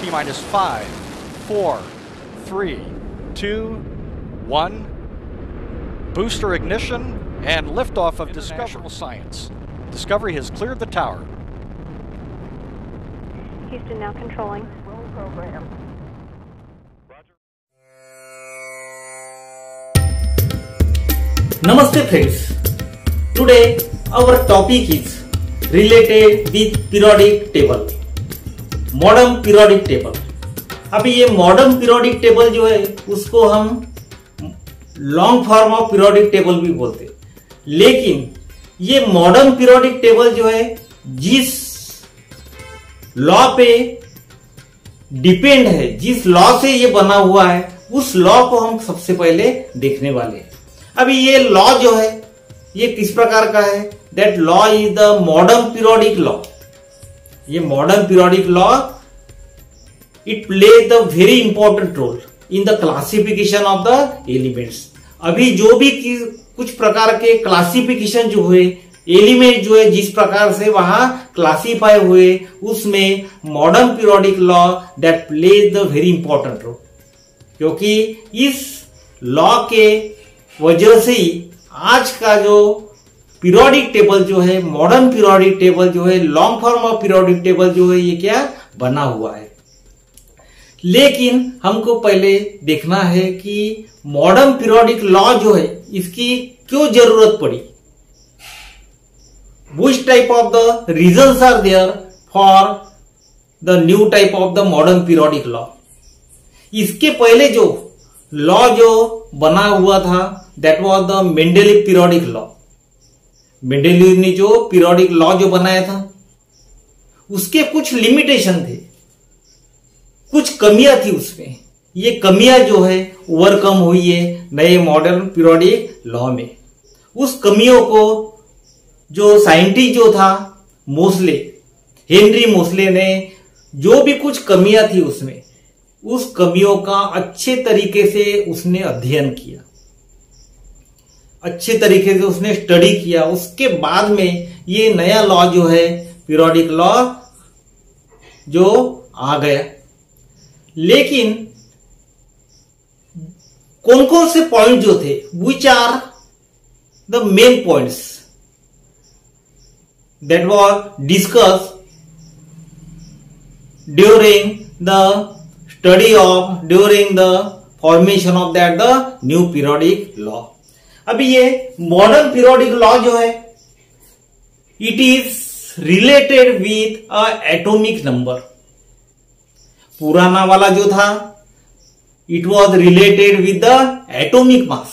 T-minus 5, 4, 3, 2, 1. Booster ignition and liftoff of Discovery Science. Discovery has cleared the tower. Houston now controlling. Roll program. Namaste friends. Today our topic is related with periodic table. Modern periodic table. अभी ये modern periodic table जो है उसको हम long form of periodic table भी बोलते हैं. लेकिन ये मॉडर्न पीरियोडिक टेबल जो है जिस लॉ पे डिपेंड है, जिस लॉ से ये बना हुआ है, उस लॉ को हम सबसे पहले देखने वाले हैं. अभी ये लॉ जो है ये किस प्रकार का है? That law is the modern periodic law. ये modern periodic law it play the very important role in the classification of the elements. अभी जो भी कुछ प्रकार के क्लासिफिकेशन जो हुए, एलिमेंट जो है जिस प्रकार से वहां क्लासिफाई हुए, उसमें modern periodic law that plays the very important role. क्योंकि इस लॉ के वजह से ही आज का जो पीरियोडिक टेबल जो है, मॉडर्न पीरियोडिक टेबल जो है, long form of periodic table जो है, ये क्या बना हुआ है. लेकिन हमको पहले देखना है कि मॉडर्न पीरियोडिक लॉ जो है इसकी क्यों जरूरत पड़ी. Which type of the reasons are there for the new type of the modern periodic law. इसके पहले जो लॉ जो बना हुआ था that was the Mendeleev periodic law. Mendeleev ने जो पीरियोडिक लॉ जो बनाया था उसके कुछ लिमिटेशन थे, कुछ कमियां थी उसमें. ये कमियां जो है ओवरकम हुई है नए मॉडर्न पीरियोडिक लॉ में. उस कमियों को जो साइंटिस्ट जो था मोसले, हेनरी मोसले ने जो भी कुछ कमियां थी उसमें, उस कमियों का अच्छे तरीके से उसने अध्ययन किया, अच्छे तरीके से उसने स्टडी किया. उसके बाद में ये नया लॉ जो है पीरियोडिक लॉ जो आ गया. लेकिन कौन कौन से पॉइंट जो थे, which are the main points that was discussed during the formation of the new periodic law. अभी ये मॉडर्न पीरियोडिक लॉ जो है it is related with a atomic number. पुराना वाला जो था it was related with the atomic mass.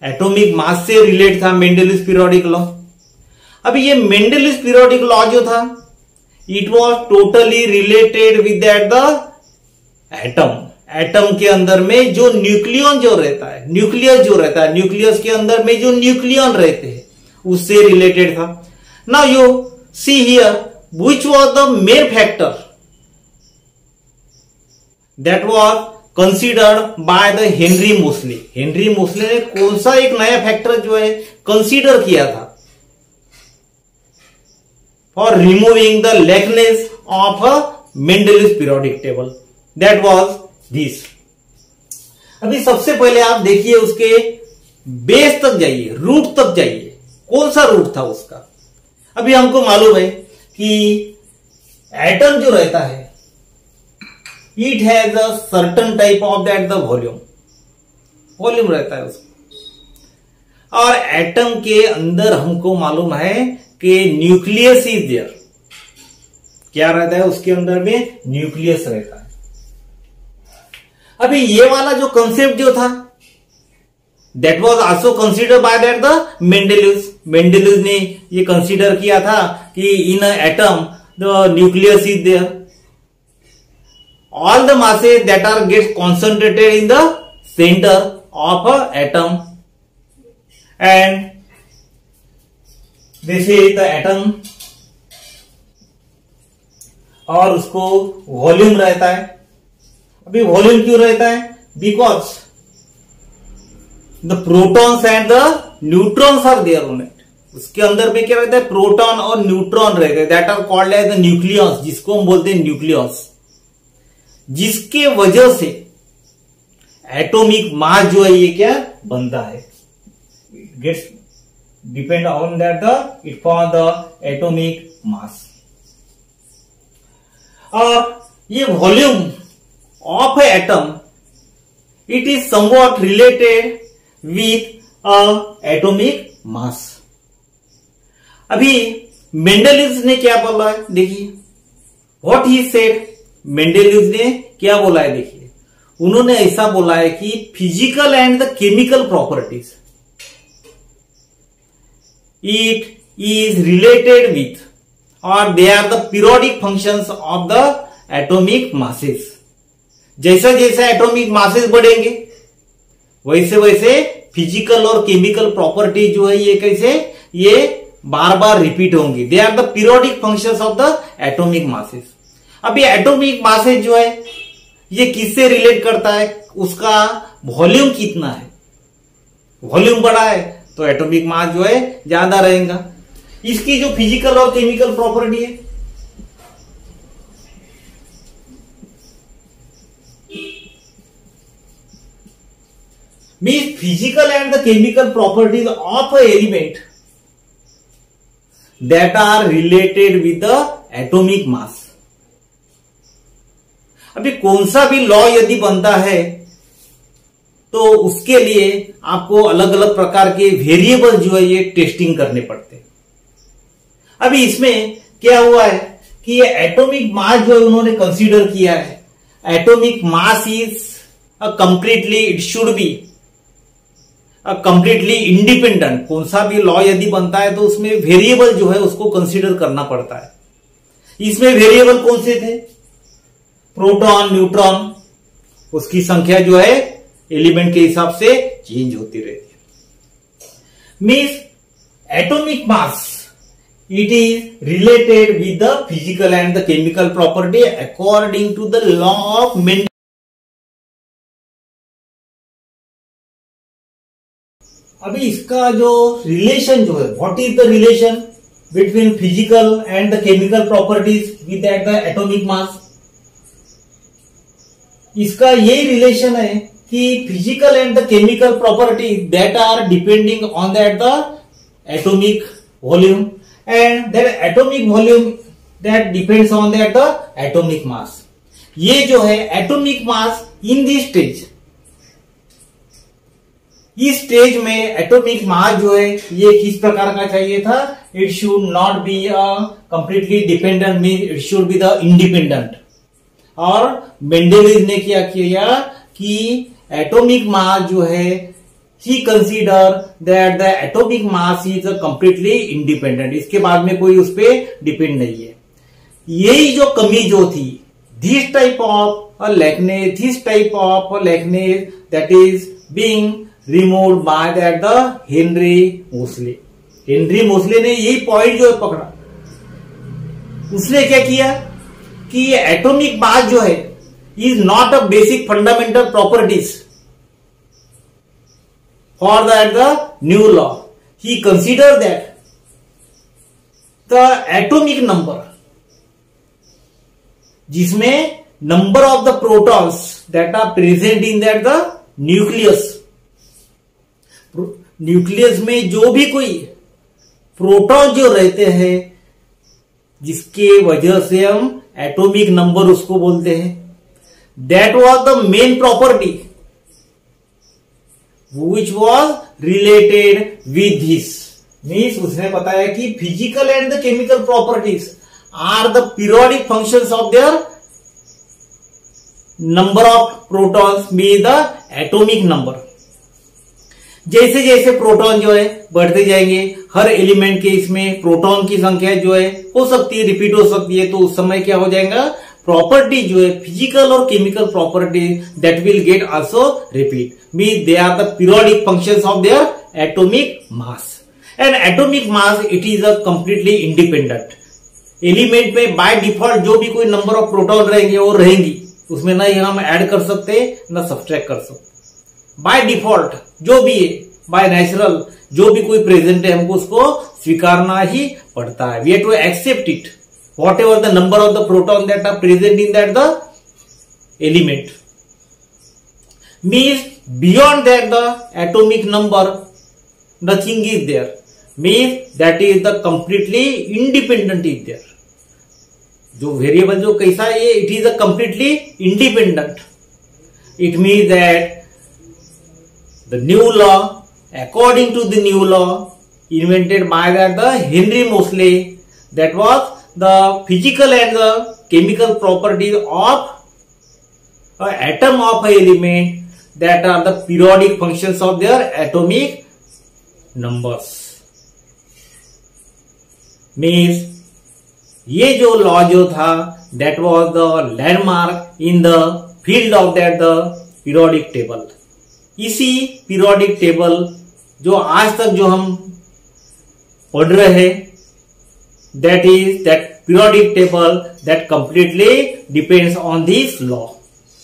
Atomic mass से relate था मेंडेलीव पीरियोडिक लॉ. अभी ये मेंडेलीव पीरियोडिक लॉ जो था it was totally related with the atom. Atom के अंदर में जो न्यूक्लियन जो रहता है, न्यूक्लियस जो रहता है, न्यूक्लियस के अंदर में जो न्यूक्लियन रहते हैं उससे रिलेटेड था. Now you see here which was the main factor that was considered by the Henry Moseley. Henry Moseley ने कौन सा एक नया फैक्टर जो है कंसीडर किया था for removing the lackness of a Mendeleev periodic table. That was this. अभी सबसे पहले आप देखिए उसके बेस तक जाइए, रूट तक जाइए. कौन सा रूट था उसका? अभी हमको मालूम है कि एटम जो रहता है it has a certain type of that the volume रहता है उसका. और एटम के अंदर हमको मालूम है कि न्यूक्लियस इज देयर. क्या रहता है उसके अंदर में? न्यूक्लियस रहता है. अभी ये वाला जो कंसेप्ट जो था that was also considered by that the Mendeleev. Mendeleev ने ये कंसीडर किया था कि in atom the nucleus is there. All the masses that are get concentrated in the centre of a atom and this is the atom. और उसको volume रहता है. अभी वॉल्यूम क्यों रहता है? Because the protons and the neutrons are there on it. उसके अंदर में क्या रहता है? प्रोटॉन और न्यूट्रॉन रहते हैं. That are called as the nucleus, जिसको हम बोलते हैं न्यूक्लियस. जिसके वजह से एटॉमिक मास जो है ये क्या बनता है, gets depend on that the it for the atomic mass. और ये volume of a atom it is somewhat related with atomic mass. अभी मेंडेलिव्स ने क्या बोला है, देखिए व्हाट ही सेड। मेंडेलिव्स ने क्या बोला है, देखिए उन्होंने ऐसा बोला है कि physical and the chemical properties it is related with और they are the periodic functions of the atomic masses. जैसा जैसा एटॉमिक मासेस बढ़ेंगे वैसे वैसे फिजिकल और केमिकल प्रॉपर्टी जो है ये कैसे ये बार बार रिपीट होंगी। They are the periodic functions of the atomic masses. अब ये एटॉमिक मासेस जो है ये किससे रिलेट करता है, उसका वॉल्यूम कितना है। वॉल्यूम बड़ा है तो एटॉमिक मास जो है ज्यादा रहेगा। इसकी जो फिजिकल और केमिकल प्रॉपर्टी है, means physical and the chemical properties of an element that are related with the atomic mass। अभी कौन सा भी लॉ यदि बनता है तो उसके लिए आपको अलग अलग प्रकार के वेरिएबल जो है ये टेस्टिंग करने पड़ते हैं। अभी इसमें क्या हुआ है कि ये एटॉमिक मास जो है उन्होंने कंसीडर किया है। Atomic mass is completely it should be completely independent. कौन सा भी लॉ यदि बनता है तो उसमें वेरिएबल जो है उसको कंसीडर करना पड़ता है। इसमें वेरिएबल कौन से थे, प्रोटॉन न्यूट्रॉन, उसकी संख्या जो है एलिमेंट के हिसाब से चेंज होती रहती है। Means atomic mass it is related with the physical and the chemical property according to the law of Mendel. अभी इसका जो रिलेशन जो है, what is the relation between physical and the chemical properties with that the atomic mass. इसका यही relation है कि physical and the chemical properties that are depending on that the atomic volume and that atomic volume that depends on that the atomic mass. ये जो है atomic mass in this stage, इस stage में atomic mass जो है ये किस प्रकार का चाहिए था, it should not be completely dependent, mean it should be the independent. और मेंडेलिव ने क्या किया कि एटॉमिक मास जो है he consider that the atomic mass is completely independent. इसके बाद में कोई उस पर डिपेंड नहीं है। यही जो कमी जो थी, this type of likeness, this type of likeness that is being removed by that the Henry Moseley. Henry Moseley ने यही पॉइंट जो है पकड़ा। उसने क्या किया कि ये एटॉमिक मास जो है is not a basic fundamental properties for that the new law. He consider that the atomic number, जिसमें number of the protons that are present in that the nucleus, nucleus में जो भी कोई proton जो रहते हैं जिसके वजह से हम एटॉमिक नंबर उसको बोलते हैं, that was the main property which was related with this. Means उसने बताया कि physical and the chemical properties are the periodic functions of their number of protons be the atomic number. जैसे जैसे proton जो है बढ़ते जाएंगे, हर एलिमेंट के इसमें प्रोटॉन की संख्या जो है हो सकती है रिपीट हो सकती है, तो उस समय क्या हो जाएगा, प्रॉपर्टी जो है फिजिकल और chemical property that will get also repeat, mean they are the periodic functions of their atomic mass. And atomic mass it is a completely independent. Element में बाय डिफॉल्ट जो भी कोई नंबर ऑफ प्रोटॉन रहेंगे वो रहेंगी, उसमें ना ही हम ऐड कर सकते ना सब्सट्रैक्ट कर सकते। बाय डिफॉल्ट जो भी है, बाय नेचुरल जो भी कोई प्रेजेंट है हमको उसको स्वीकारना ही पड़ता है। We have to accept it whatever the number of the proton that are present in that the element. Means beyond that the atomic number nothing is there. Means that is the completely independent is there. जो variable जो कैसा है ये, it is a completely independent. It means that the new law, according to the new law invented by the Henry Moseley, that was the physical and the chemical properties of an atom of an element, that are the periodic functions of their atomic numbers. Means ये जो law जो था, that was the landmark in the field of that the periodic table. इसी periodic table जो आज तक जो हम पढ़ रहे हैं, that is that periodic table that completely depends on this law,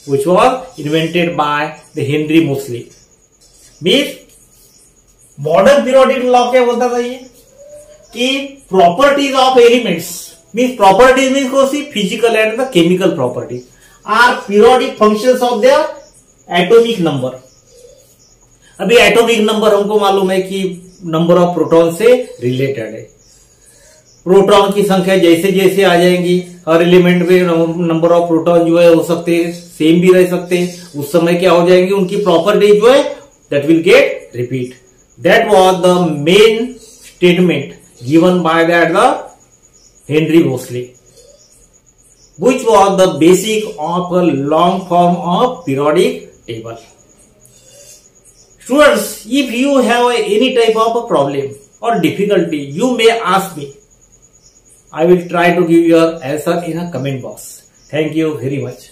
which was invented by the Henry Moseley. Means modern periodic law क्या बोलता था ये, कि properties of elements, means properties means कौन सी, physical and the chemical properties are periodic functions of their atomic number. अभी atomic number हमको मालूम है कि नंबर ऑफ प्रोटॉन से रिलेटेड है. प्रोटॉन की संख्या जैसे जैसे आ जाएंगी, हर एलिमेंट में नंबर ऑफ प्रोटॉन जो है हो सकते हैं सेम भी रह सकते हैं, उस समय क्या हो जाएंगे, उनकी प्रॉपर्टी जो है that will gate repeat. That was the main statement given by that the Henry mostly, which was the basic of a long form of periodic table. Students, if you have any type of a problem or difficulty, you may ask me. I will try to give your answer in a comment box. Thank you very much.